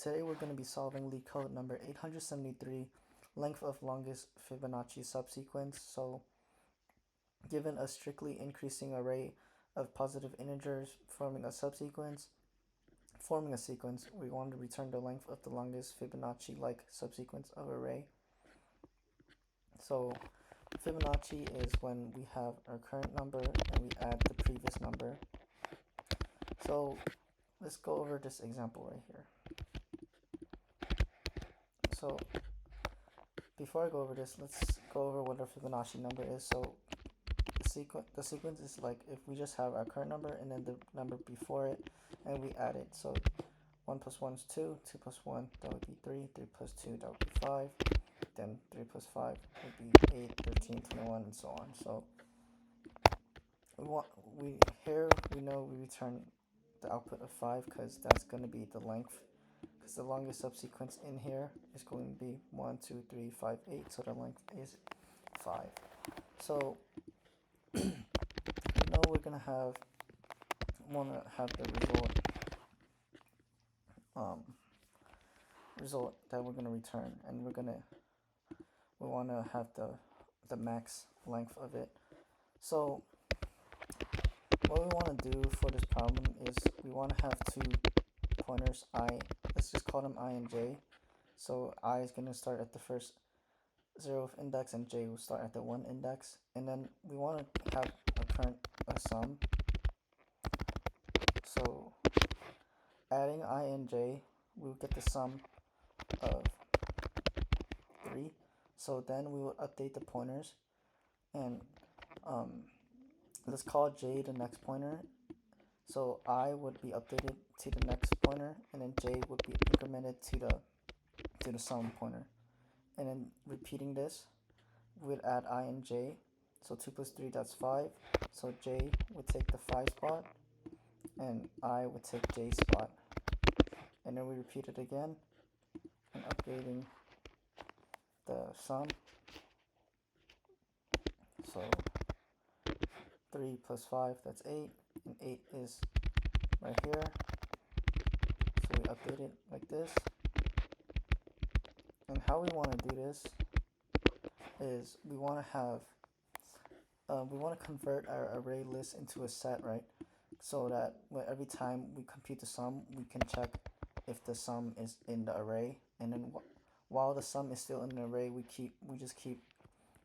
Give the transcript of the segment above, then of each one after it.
Today we're going to be solving LeetCode number 873, length of longest Fibonacci subsequence. So given a strictly increasing array of positive integers forming a sequence, we want to return the length of the longest Fibonacci-like subsequence of array. So Fibonacci is when we have our current number and we add the previous number. So let's go over this example right here. So before I go over this, let's go over what our Fibonacci number is. So the sequence is like if we just have our current number and then the number before it and we add it. So 1 plus 1 is 2, 2 plus 1, that would be 3, 3 plus 2, that would be 5, then 3 plus 5 would be 8, 13, 21, and so on. So we know we return the output of 5 because that's going to be the length. Because the longest subsequence in here is going to be 1, 2, 3, 5, 8, so the length is 5. So we know we're gonna want to have the result that we're gonna return, and we want to have the max length of it. So what we want to do for this problem is we want to have two pointers I. Let's just call them I and J. So I is going to start at the first 0th index and J will start at the 1 index. And then we want to have a sum. So adding I and J, we'll get the sum of 3. So then we will update the pointers. And let's call J the next pointer. So I would be updated to the next pointer, and then J would be incremented to the sum pointer. And then repeating this, we'd add I and J. So 2 plus 3, that's 5. So J would take the 5 spot, and I would take J's spot. And then we repeat it again, and updating the sum. So 3 plus 5, that's 8, and 8 is right here. So we update it like this. And how we want to do this is we want to convert our array list into a set, right? So that every time we compute the sum, we can check if the sum is in the array, and then while the sum is still in the array, we just keep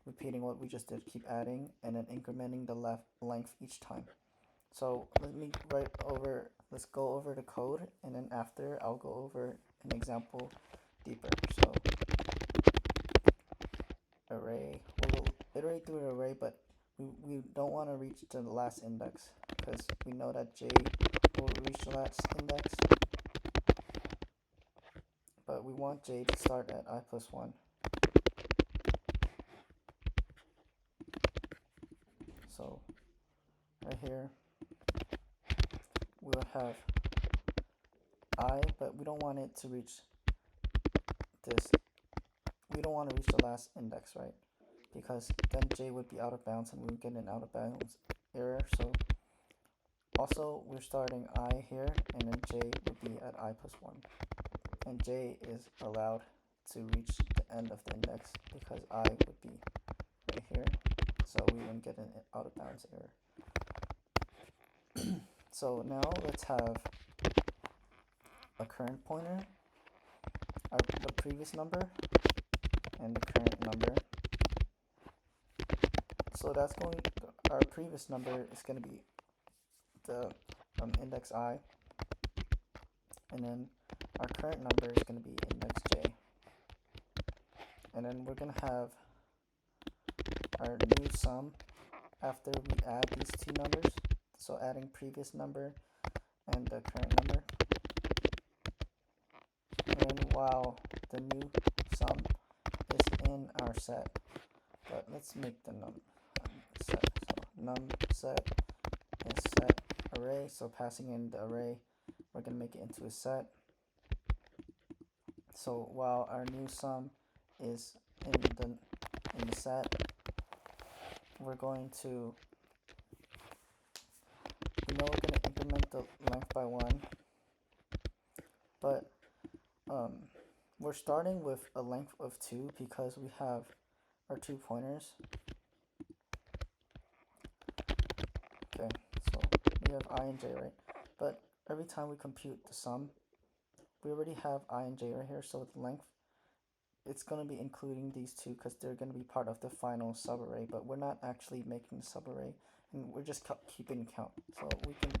repeating what we just did, keep adding, and then incrementing the length each time. So let's go over the code, and then after I'll go over an example deeper. So array, we'll iterate through the array, but we don't want to reach the last index because we know that J will reach the last index, but we want J to start at I plus 1. So right here we'll have I, but we don't want it to reach this. We don't want to reach the last index, right? Because then J would be out of bounds and we would get an out of bounds error. So also we're starting I here, and then J would be at I plus 1. And J is allowed to reach the end of the index because I would be right here. So we wouldn't get an out of bounds error. So now let's have a current pointer, the previous number, and the current number. So our previous number is going to be the index I, and then our current number is going to be index J. And then we're going to have our new sum after we add these two numbers. So adding previous number and the current number. And while the new sum is in our set, but let's make the set. So num set is set array. So passing in the array, we're going to make it into a set. So while our new sum is in the set, we're going to increment the length by 1, but we're starting with a length of 2 because we have our 2 pointers. Okay, so we have I and j, right? But every time we compute the sum, we already have I and j right here, so the length, it's going to be including these two because they're going to be part of the final subarray, but we're not actually making the subarray, and we're just keeping count. So we can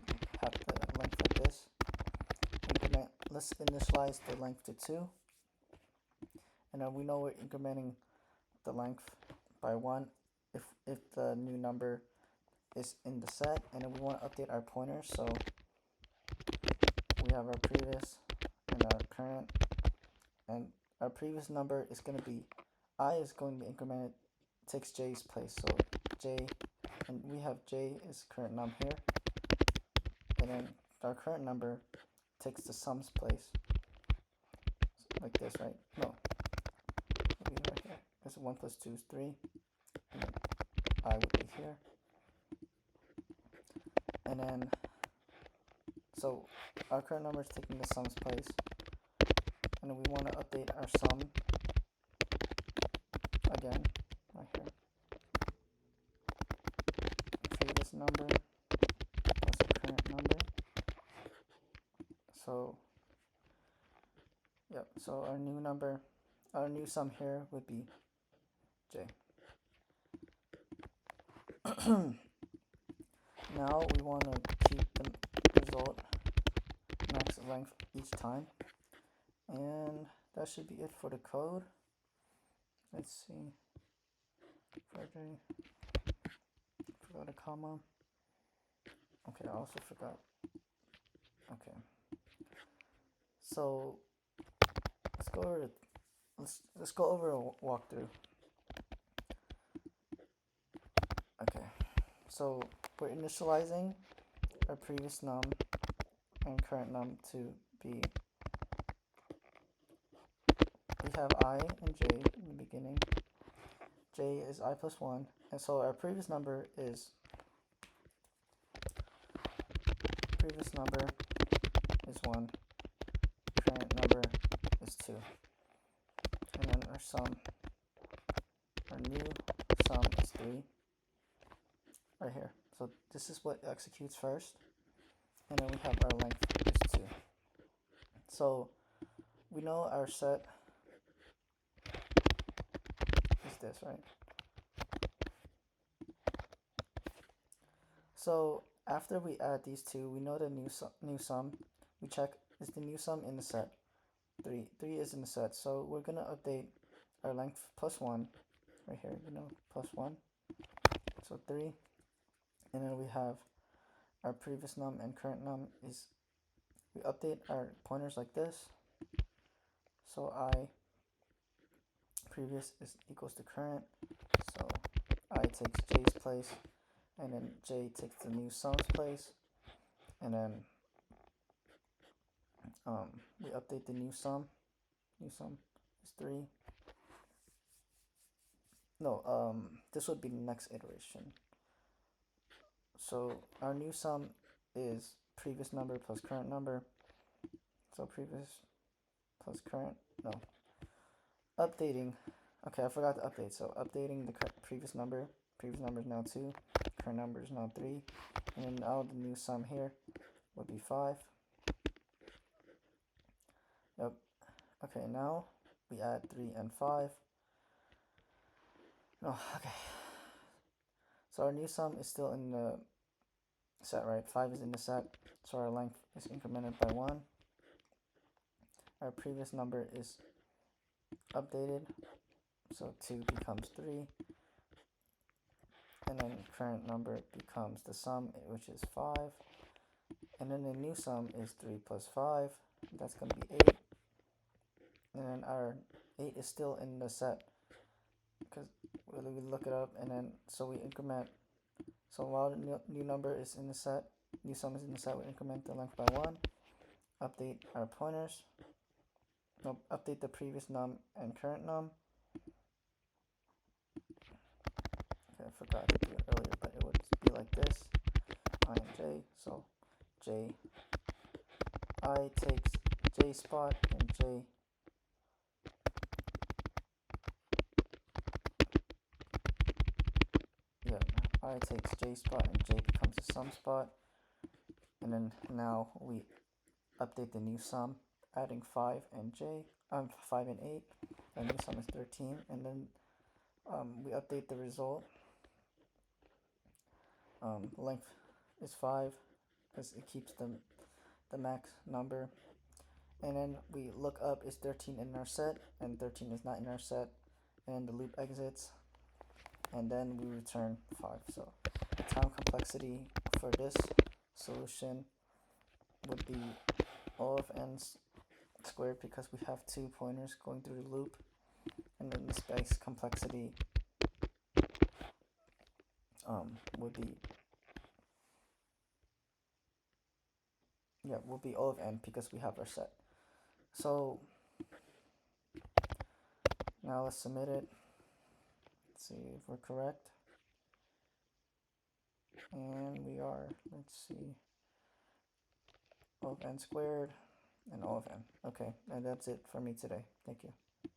have the length like this. Increment, let's initialize the length to 2, and then we know we're incrementing the length by 1 if the new number is in the set, and then we want to update our pointer, so we have our previous and our current, and our previous number is going to be, I is going to be incremented, takes j's place, so j, and we have j is current num here, and then our current number takes the sum's place, so like this, right? No, it'll be right here, because 1 plus 2 is 3, and then I would be here, and then, so our current number is taking the sum's place, and then we want to update our sum again, right here. Previous number plus current number. So, yep, so our new number, our new sum here would be j. Now we want to keep the result max length each time. And that should be it for the code. Let's see. Forgot a comma. Okay, I also forgot. Okay. So let's go over a walkthrough. Okay. So we're initializing our previous num and current num to be, we have I and j in the beginning. J is I plus 1, and so our previous number is 1, current number is 2, and then our new sum is 3 right here. So this is what executes first, and then we have our length is 2. So we know our set is this, right? So after we add these two, we know the new sum. We check, is the new sum in the set? 3 is in the set, so we're gonna update our length plus 1 right here, plus 1, so 3, and then we have our previous num and current num is, we update our pointers like this, so I previous is equals to current, so I takes j's place, and then j takes the new sum's place, and then we update the new sum is 3. No, this would be the next iteration. So our new sum is previous number plus current number, so previous plus current, no, updating, okay, I forgot to update, so updating the previous number is now 2, current number is now 3, and then now the new sum here would be 5. Yep. Okay, now we add 3 and 5. No, okay. So our new sum is still in the set, right? 5 is in the set, so our length is incremented by 1. Our previous number is updated, so 2 becomes 3. And then current number becomes the sum, which is 5. And then the new sum is 3 plus 5. That's going to be 8. And then our 8 is still in the set, because we look it up, and then so we increment. So while the new number is in the set, new sum is in the set, we increment the length by 1. Update our pointers. No, update the previous num and current num. Okay, I forgot to do it earlier, but it would be like this. I and j. So j, I takes j spot, and j I takes j spot and j becomes the sum spot. And then now we update the new sum, adding 5 and 5 and 8. The new sum is 13, and then we update the result. Length is 5 because it keeps the max number. And then we look up, is 13 in our set, and 13 is not in our set, and the loop exits, and then we return 5. So the time complexity for this solution would be O of n squared because we have 2 pointers going through the loop, and then the space complexity would be O of n because we have our set. So now let's submit it. Let's see if we're correct. And we are, let's see, O of n squared and O of n. Okay, and that's it for me today. Thank you.